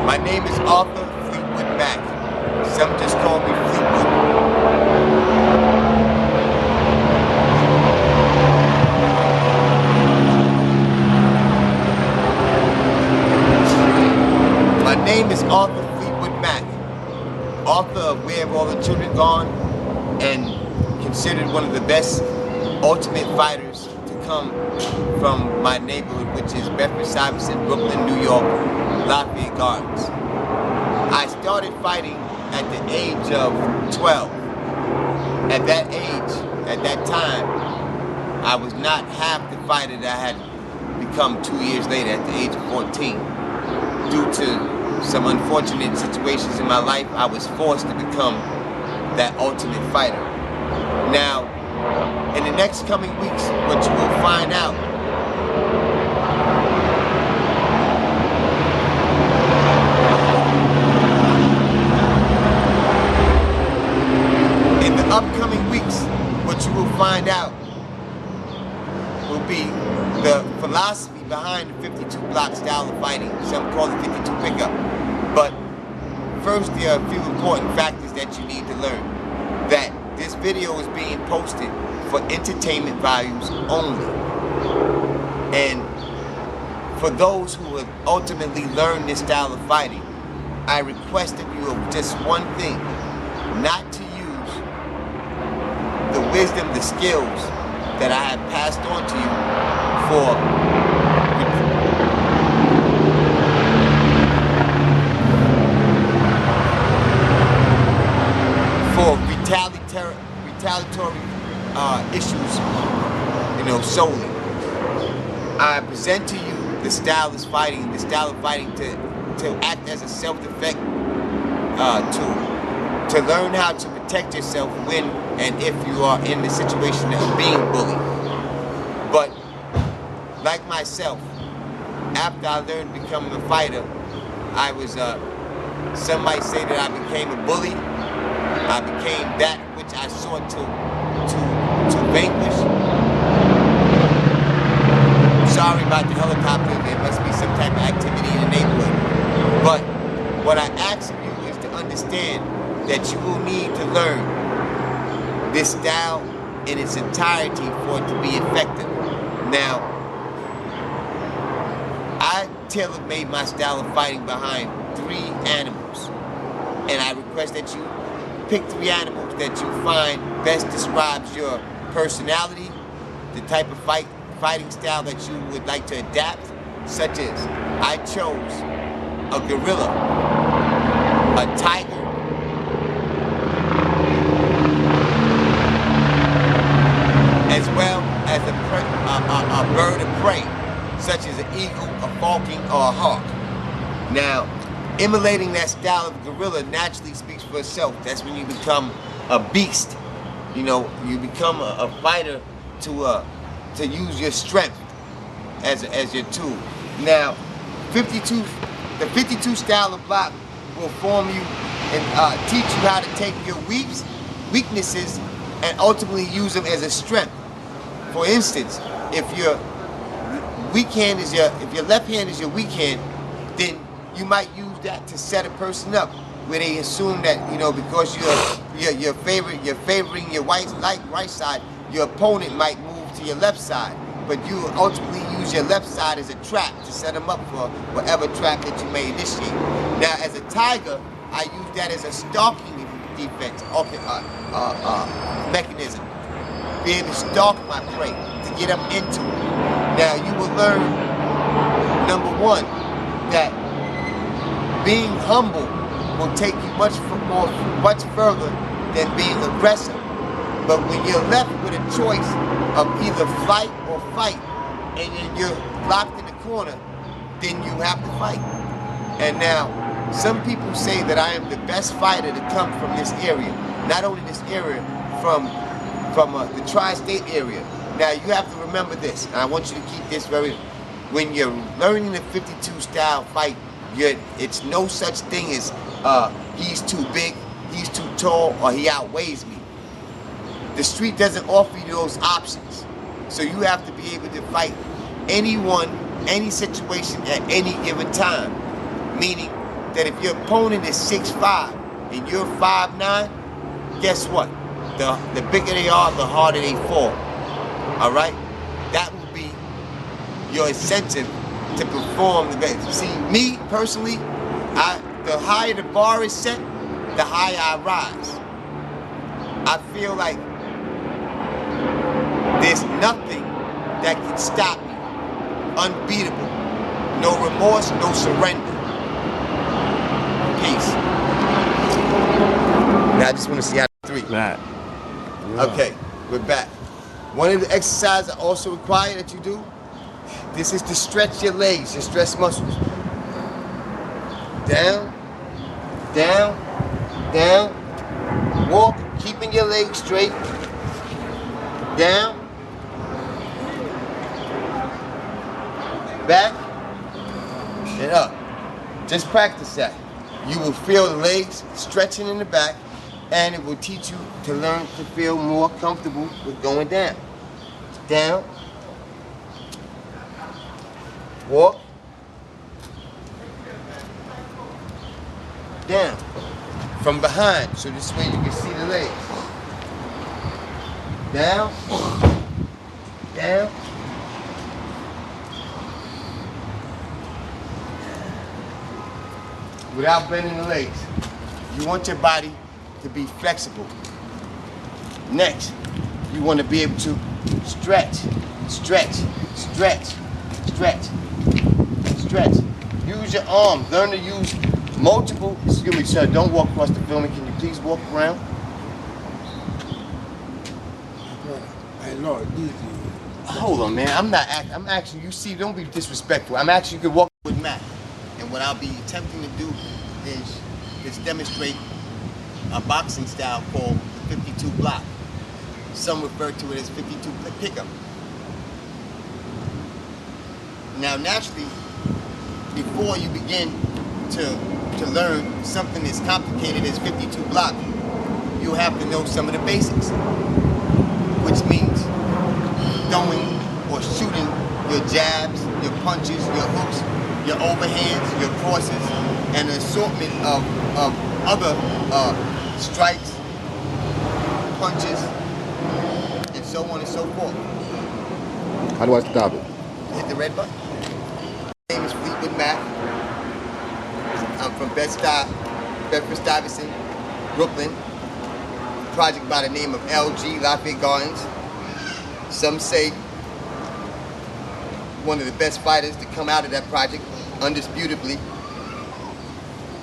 My name is Arthur Fleetwood Mack. Some just call me Fleetwood. My name is Arthur Fleetwood Mack. Author of Where Have All the Children Gone, and considered one of the best ultimate fighters to come from my neighborhood, which is Bedford-Stuyvesant, Brooklyn, New York, Lafayette Gardens. I started fighting at the age of 12. At that age, at that time, I was not half the fighter that I had become 2 years later at the age of 14. Due to some unfortunate situations in my life, I was forced to become that ultimate fighter. Now, in the next coming weeks, what you will find out in the upcoming weeks, what you will find out will be the philosophy behind the 52 block style of fighting. Some call it 52 pickup. But first, there are a few important factors that you need to learn. That this video is being posted for entertainment values only. And for those who have ultimately learned this style of fighting, I request of you of just one thing: not to use the wisdom, the skills that I have passed on to you for retaliatory issues, solely. I present to you the style of fighting to act as a self-defense tool, to learn how to protect yourself when and if you are in the situation of being bullied. But like myself, after I learned becoming a fighter, I was, some might say that I became a bully. I became that which I sought to vanquish. Sorry about the helicopter, there must be some type of activity in the neighborhood. But what I ask of you is to understand that you will need to learn this style in its entirety for it to be effective. Now, I tailor-made my style of fighting behind 3 animals, and I request that you pick 3 animals that you find best describes your personality, the type of fighting style that you would like to adapt, such as I chose a gorilla, a tiger, as well as a bird of prey, such as an eagle, a falcon, or a hawk. Now, emulating that style of gorilla naturally speaks for itself. That's when you become a beast. You become a fighter to use your strength as your tool. Now, the 52 style of block will form you and teach you how to take your weaknesses and ultimately use them as a strength. For instance, if your left hand is your weak hand, then you might use that to set a person up, where they assume that because you're favoring your right side, your opponent might move to your left side, but you ultimately use your left side as a trap to set them up for whatever trap that you may initiate. Now, as a tiger, I use that as a stalking defense mechanism. Be able to stalk my prey, to get them into it. Now, you will learn, number 1, that being humble will take you much further than being aggressive. But when you're left with a choice of either flight or fight, and you're locked in the corner, then you have to fight. And now, some people say that I am the best fighter to come from this area. Not only this area, from the tri-state area. Now, you have to remember this, and I want you to keep this when you're learning the 52 style fight, it's no such thing as he's too big, he's too tall, or he outweighs me. The street doesn't offer you those options. So you have to be able to fight anyone, any situation at any given time. Meaning, that if your opponent is 6'5" and you're 5'9", guess what? The bigger they are, the harder they fall. All right? That will be your incentive to perform the best. See, me personally, the higher the bar is set, the higher I rise. I feel like there's nothing that can stop me. Unbeatable. No remorse, no surrender. Peace. Now I just want to see how 3. Matt. Yeah. Okay, we're back. One of the exercises I also require that you do, this is to stretch your legs, your stretch muscles. Down, down, down. Walk, keeping your legs straight. Down. Back and up. Just practice that. You will feel the legs stretching in the back, and it will teach you to learn to feel more comfortable with going down. Down. Walk. Down. From behind, so this way you can see the legs. Down. Down. Without bending the legs. You want your body to be flexible. Next, you want to be able to stretch, stretch, stretch, stretch, stretch. Use your arms. Learn to use multiple. Excuse me, sir. Don't walk across the filming. Can you please walk around? Hey, Lord, easy. Hold on, man. I'm actually. You see, don't be disrespectful. I'm actually. You can walk with Matt. And what I'll be attempting to do is demonstrate a boxing style called the 52 block. Some refer to it as 52 pickup. Now, naturally, before you begin to learn something as complicated as 52 block, you'll have to know some of the basics, which means throwing or shooting your jabs, your punches, your hooks, your overhands, your crosses, and an assortment of other strikes, punches, and so on and so forth. How do I stop it? Hit the red button. My name is Fleetwood Mac. I'm from Bedford-Stuyvesant, Brooklyn. Project by the name of LG, Lafayette Gardens. Some say one of the best fighters to come out of that project, undisputably,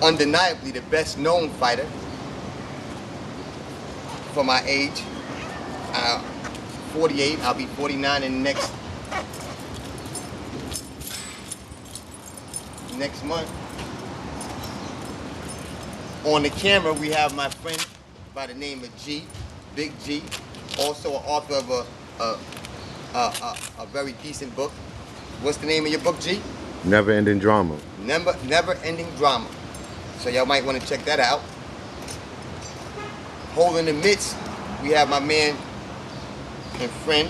undeniably the best known fighter for my age. 48, I'll be 49 in the next month. On the camera we have my friend by the name of G, Big G, also an author of a very decent book. What's the name of your book, G? Never Ending Drama. Never Ending Drama. So y'all might want to check that out. Holding the midst, we have my man and friend,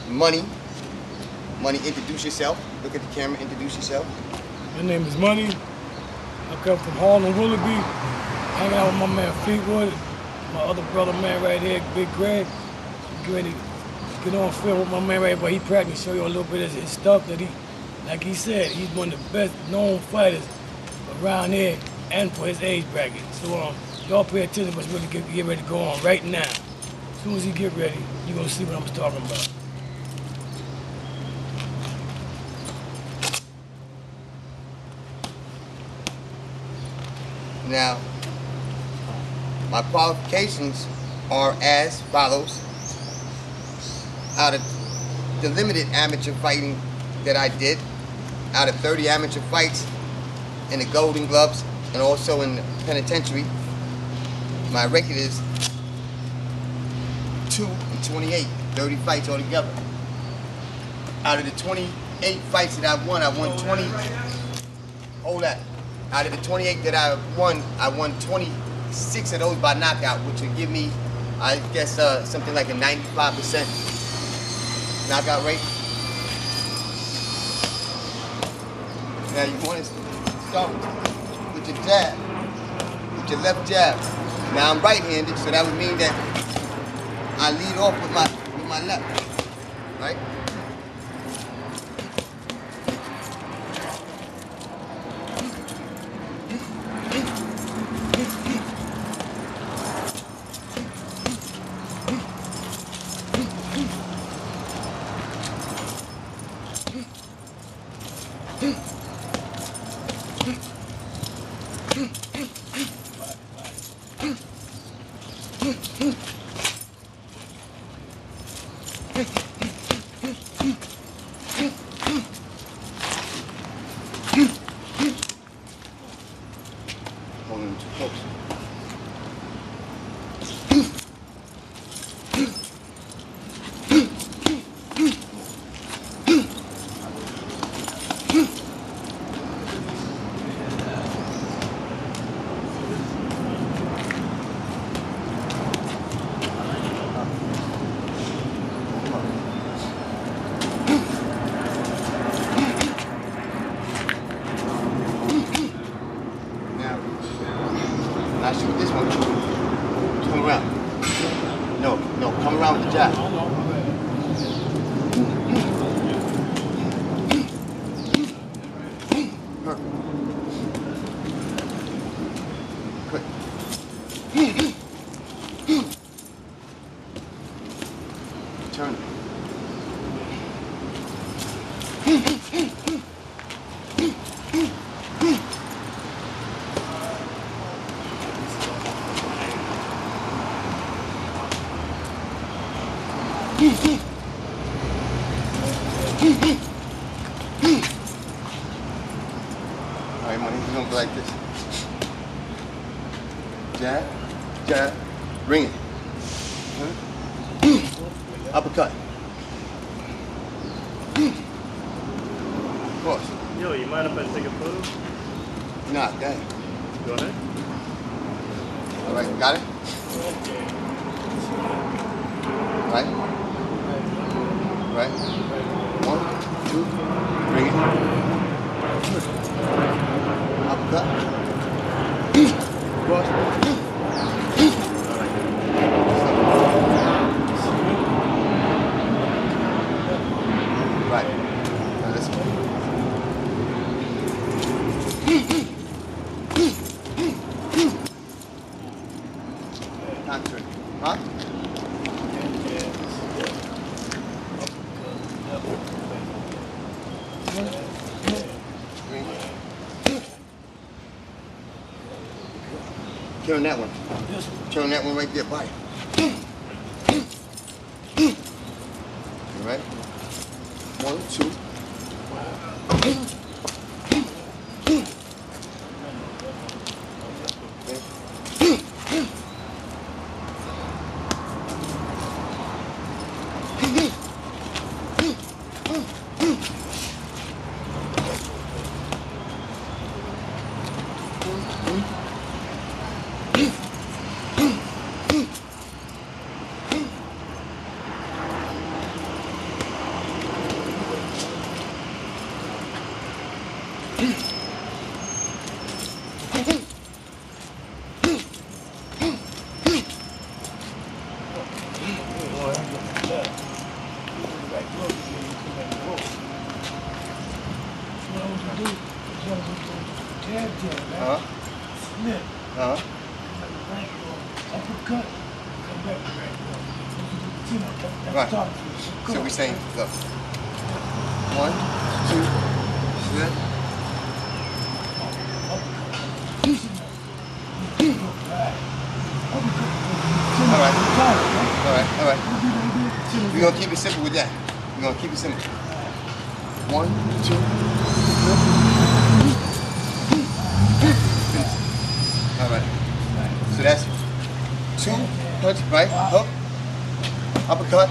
Money. Money, introduce yourself. Look at the camera, introduce yourself. My name is Money. I come from Harlem, Willoughby. Hanging out with my man Fleetwood, my other brother man right here, Big Greg. Get ready to get on film with my man right here, but he practiced, show you a little bit of his stuff that he, like he said, he's one of the best known fighters around here and for his age bracket. So y'all pay attention to what's really get ready to go on right now. As soon as he get ready, you're gonna see what I'm talking about. Now, my qualifications are as follows. Out of the limited amateur fighting that I did, out of 30 amateur fights in the Golden Gloves and also in the penitentiary, my record is 2-28, 30 fights altogether. Out of the 28 fights that I won 20. Hold that. Out of the 28 that I won 26 of those by knockout, which would give me, I guess, something like a 95% knockout rate. Now you want to start with with your jab, with your left jab. Now I'm right-handed, so that would mean that I lead off with my left, right? Holding too close. Now shoot this one. Come around. No, come around with the jab. Perfect. Quick. Turn it. Alright, money, we're gonna go like this. Jab, jab, ring it. Uppercut. Cross. Yo, you mind if I take a photo? Nah, go ahead. Go ahead. Alright, got it? Right? Right? 1, 2, bring it. Uppercut. Cross. Right. Now this one. Counter. Huh? Turn that one. Turn that one right there, body. All right? 1, 2. Right. So we're saying, look. 1, 2, slip. All right. We're gonna keep it simple with that. We're gonna keep it simple. 1, 2, finish. All right. So that's 2 punch, right? Hook, uppercut,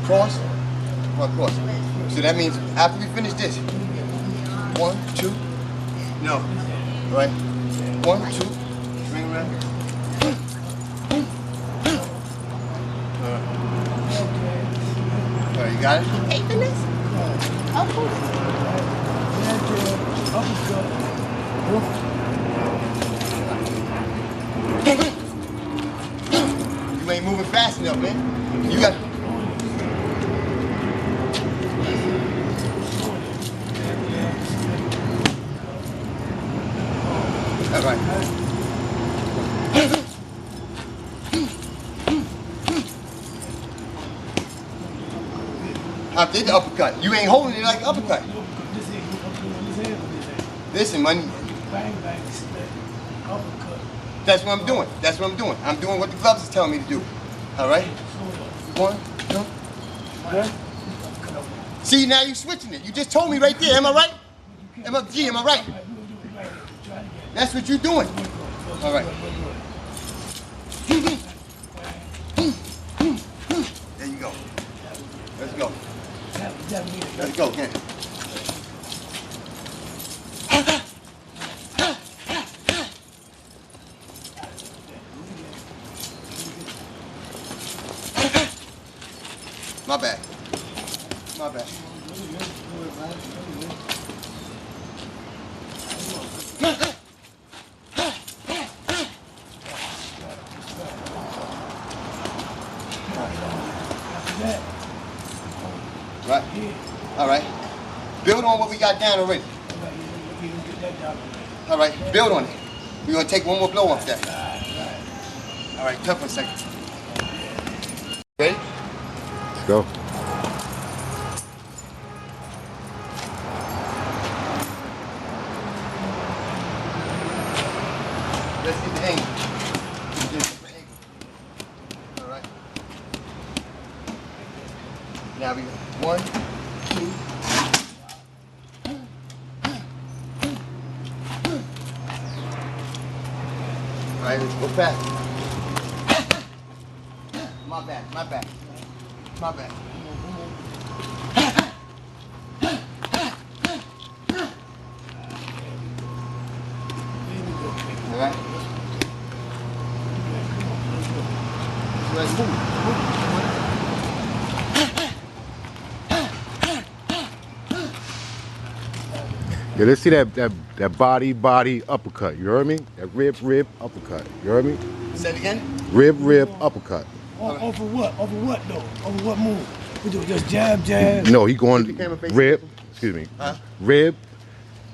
cross, cross. So that means after we finish this, 1, 2, no, right? 1, 2, ring around. All right, you got it? Hey, Vanessa. Of course. Uppercut. loosen up, man. You got. All right. I did the uppercut. You ain't holding it like the uppercut. Listen, man. That's what I'm doing. That's what I'm doing. I'm doing what the gloves is telling me to do. All right? 1, 2. See, now you switching it. You just told me right there. Am I right? Am I right? That's what you're doing. All right. There you go. Let's go. Let's go, Ken. My bad. My bad. Right. All right. Build on what we got down already. All right. Build on it. We're going to take one more blow off that. All right. Tough for a second. Ready? Let's go. Let's get the angle. All right. Now we go 1, 2. All right, let's go fast. My bad, my bad, my bad. All right. Let's move. Yeah, let's see that body uppercut. You heard me? That rib uppercut. You heard me? Say it again. Rib uppercut. Over what? Over what though? Over what move? We do just jab. No, he going rib. Excuse me. Huh? Rib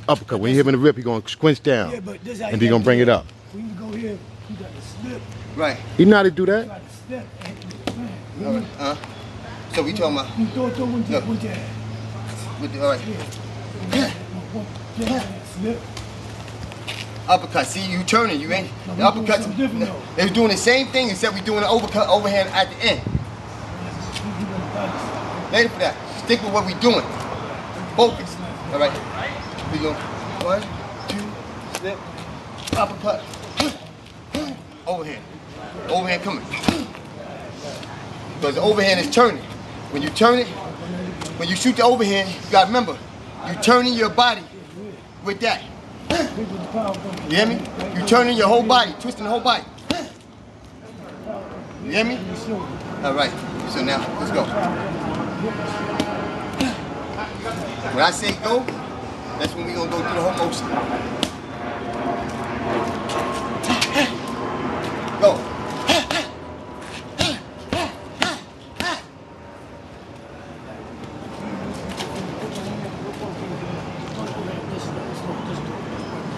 uppercut. When you hit him in the rib, he gonna squinch down, Yeah, but this how and he gonna bring it up. When you go here, you got to slip. Right. He know how to do You that. got to step and All right. So we talking about you throw one jab. Look. One jab. with the, all right. Yeah. Slip. Uppercut. See, you turning. You ain't. No, The we doing uppercuts. something different, though. They was doing the same thing except we doing an overhand at the end. Later for that. Stick with what we doing. Focus. All right. We go 1, 2, slip, uppercut, overhand. Overhand coming. Because the overhand is turning. When you turn it, when you shoot the overhand, you gotta remember, you turning your body with that. You hear me? You turning your whole body, twisting the whole body. You hear me? All right. So now, let's go. When I say go, that's when we gonna go through the whole motion. Go.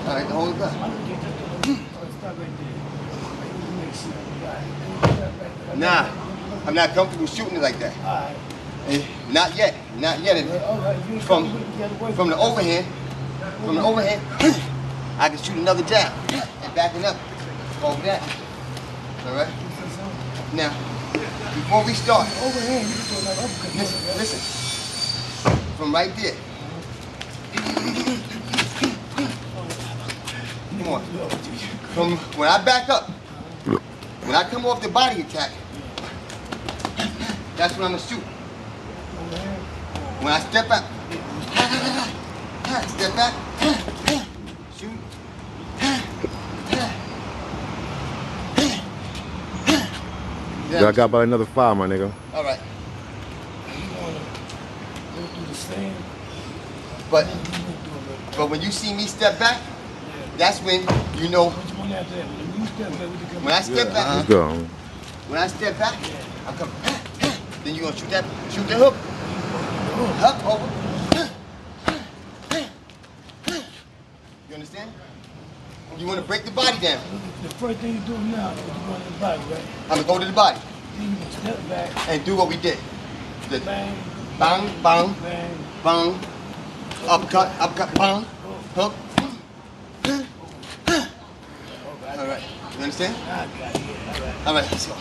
All right, hold it back. Nah, I'm not comfortable shooting it like that. Not yet, not yet. From the overhand, I can shoot another jab and backing up over that. All right. Now, before we start, listen. From right there. Come on. From when I back up, when I come off the body attack, that's when I'm gonna shoot. When I step back, shoot. Yeah, I got about another 5, my nigga. All right. But when you see me step back, that's when you know. When I step back, Let's go. When I step back, I come. Then you're gonna shoot the hook. Up, over. You understand? You wanna break the body down. The first thing you do now is you go to the body, right? I'm gonna go to the body. Then you can step back. And do what we did. The Bang. bang, bang, Bang. bang. Uppercut, bang. Hook. All right. You understand? I got it. Yeah, All right, let's go.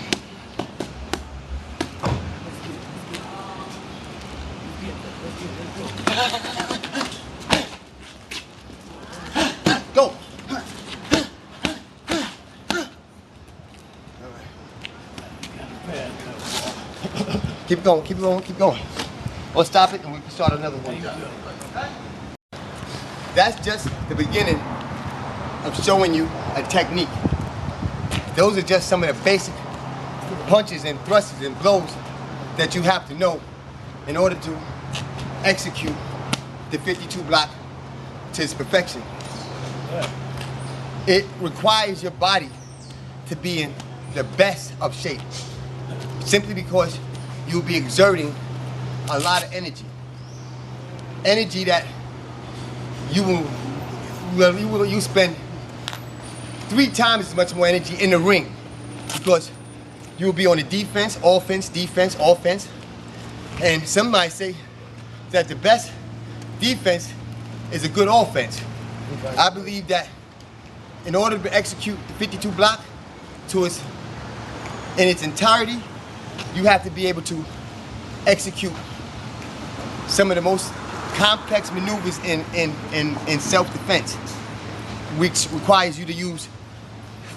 Go. Keep going, keep going, keep going. Or stop it and we can start another one. That's just the beginning of showing you a technique. Those are just some of the basic punches and thrusts and blows that you have to know in order to execute the 52 block to its perfection. It requires your body to be in the best of shape, simply because you'll be exerting a lot of energy. Energy that you spend 3 times as much more energy in the ring, because you'll be on the defense, offense, and some might say that the best defense is a good offense. I believe that in order to execute the 52 block in its entirety, you have to be able to execute some of the most complex maneuvers in self-defense, which requires you to use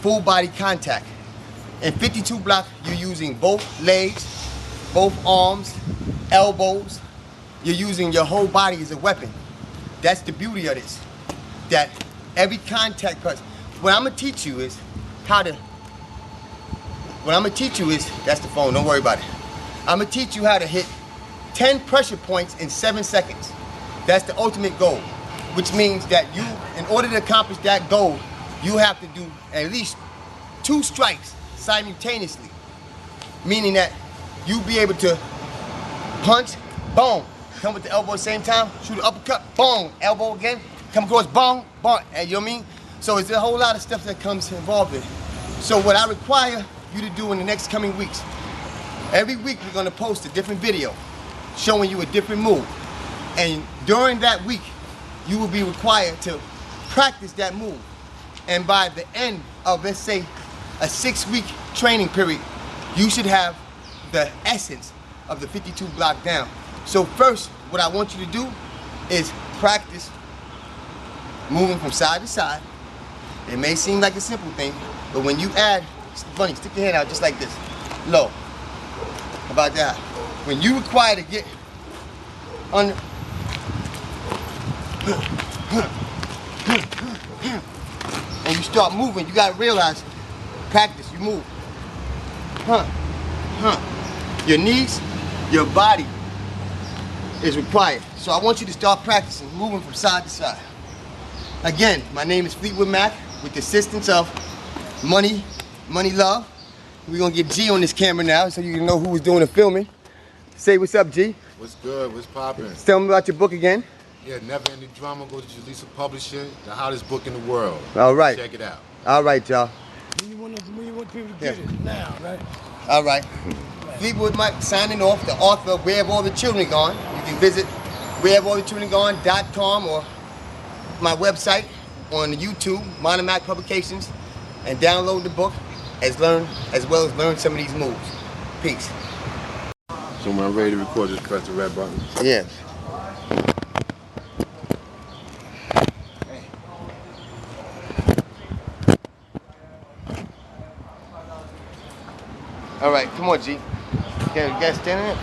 full body contact. In 52 block, you're using both legs, both arms, elbows. You're using your whole body as a weapon. That's the beauty of this. That every contact punch. What I'm gonna teach you is that's the phone, don't worry about it. I'm gonna teach you how to hit 10 pressure points in 7 seconds. That's the ultimate goal, which means that you, in order to accomplish that goal, you have to do at least 2 strikes simultaneously, meaning that you'll be able to punch, boom, come with the elbow at the same time, shoot an uppercut, boom, elbow again, come across, boom, boom, and you know what I mean? So it's a whole lot of stuff that comes involved in it. So what I require you to do in the next coming weeks, every week we're gonna post a different video showing you a different move. And during that week, you will be required to practice that move. And by the end of, let's say, a 6-week training period, you should have the essence of the 52 block down. So first, what I want you to do is practice moving from side to side. It may seem like a simple thing, but when you add, funny, stick your hand out just like this, low. How about that? When you require to get under, and you start moving, you gotta realize, practice, you move. Your knees, your body is required. So I want you to start practicing, moving from side to side. Again, my name is Fleetwood Mac, with the assistance of Money Love. We're gonna get G on this camera now so you can know who was doing the filming. Say what's up, G. What's good? What's poppin'? Tell me about your book again. Yeah, Never Ending Drama. Go to Jalisa Publishing, the hottest book in the world. All right. Check it out. All right, y'all. When you want people to get it now, right? All right. Fleetwood Mac signing off, the author of Where Have All the Children Gone. You can visit wherehaveallthechildrengone.com or my website on YouTube, Modern Mac Publications, and download the book as well as learn some of these moves. Peace. So when I'm ready to record, just press the red button. Yes. All right, come on, G. You guys standing there?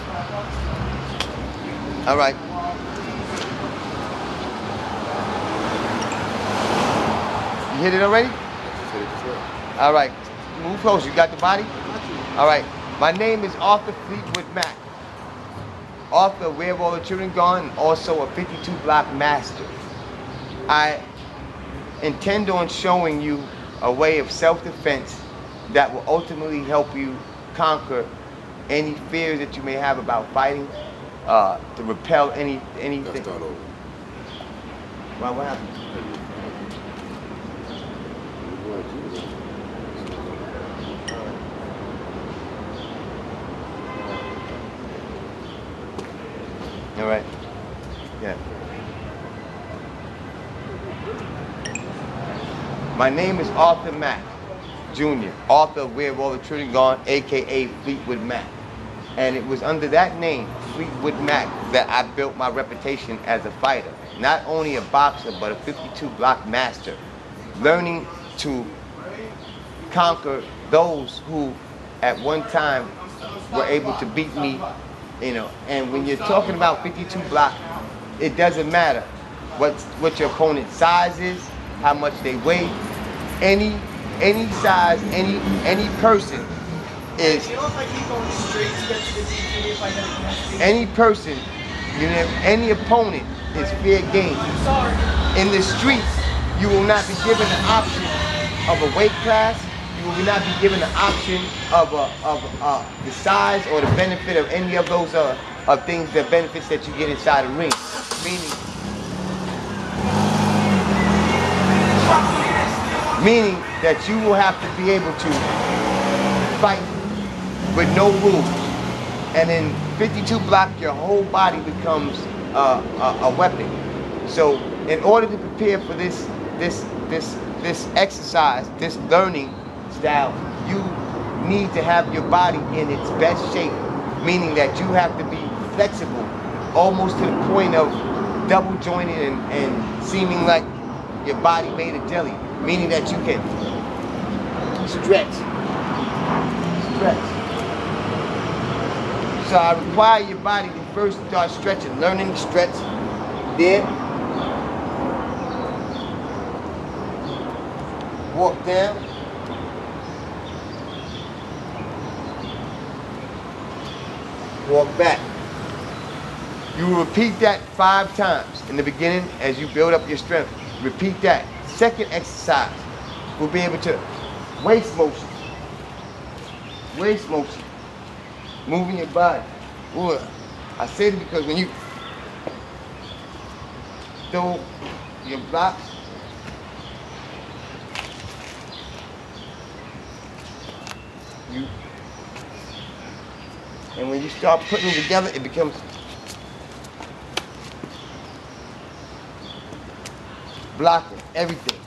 All right. You hit it already? All right. Move close. You got the body? All right. My name is Arthur Fleetwood Mac. Author, Where Have All the Children Gone, and also a 52 block master. I intend on showing you a way of self-defense that will ultimately help you conquer any fears that you may have about fighting, to repel anything. Let's start over. Well, what happened? All right. Yeah. My name is Arthur Mack, Jr., author of Where Have All the Children Gone, aka Fleetwood Mac. And it was under that name, Fleetwood Mac, that I built my reputation as a fighter. Not only a boxer, but a 52 block master. Learning to conquer those who at one time were able to beat me, you know. And when you're talking about 52 block, it doesn't matter what your opponent's size is, how much they weigh. Any size, any person is, any person, you know, any opponent is fair game. In the streets, you will not be given the option of a weight class. You will not be given the option of the size or the benefit of any of those things, the benefits that you get inside a ring. Meaning that you will have to be able to fight with no rules. And in 52 block, your whole body becomes a weapon. So in order to prepare for this exercise, this learning style, you need to have your body in its best shape, meaning that you have to be flexible, almost to the point of double jointed and seeming like your body made of jelly, meaning that you can stretch. So I require your body to first start stretching, learning to stretch, then walk down, walk back. You will repeat that 5 times in the beginning as you build up your strength. Repeat that. Second exercise will be able to waist motion. Waist motion. Moving your body. Ooh. I say it because when you throw your blocks, and when you start putting them together, it becomes blocking everything.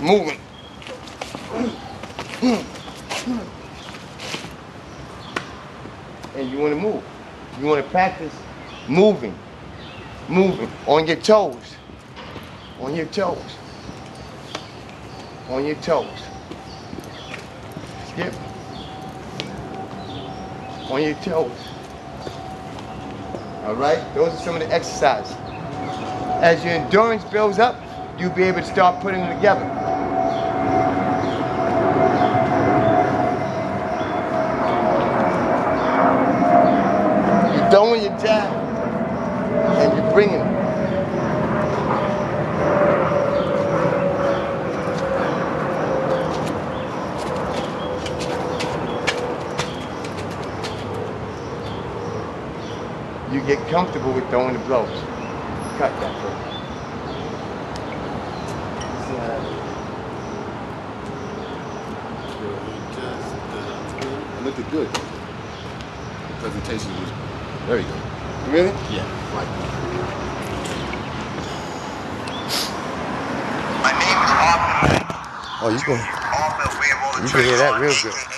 Moving. And you want to move. You want to practice moving. Moving on your toes. On your toes. On your toes. Skip. On your toes. All right? Those are some of the exercises. As your endurance builds up, you'll be able to start putting them together. You're throwing your jab, and you're bringing it. You get comfortable with throwing the blows. Cut that first. It looked good. The presentation was very good. Really? Yeah. Right. My name is Arthur Mack. Oh, you can Author of Where Have All the hear that Children real Gone, good. aka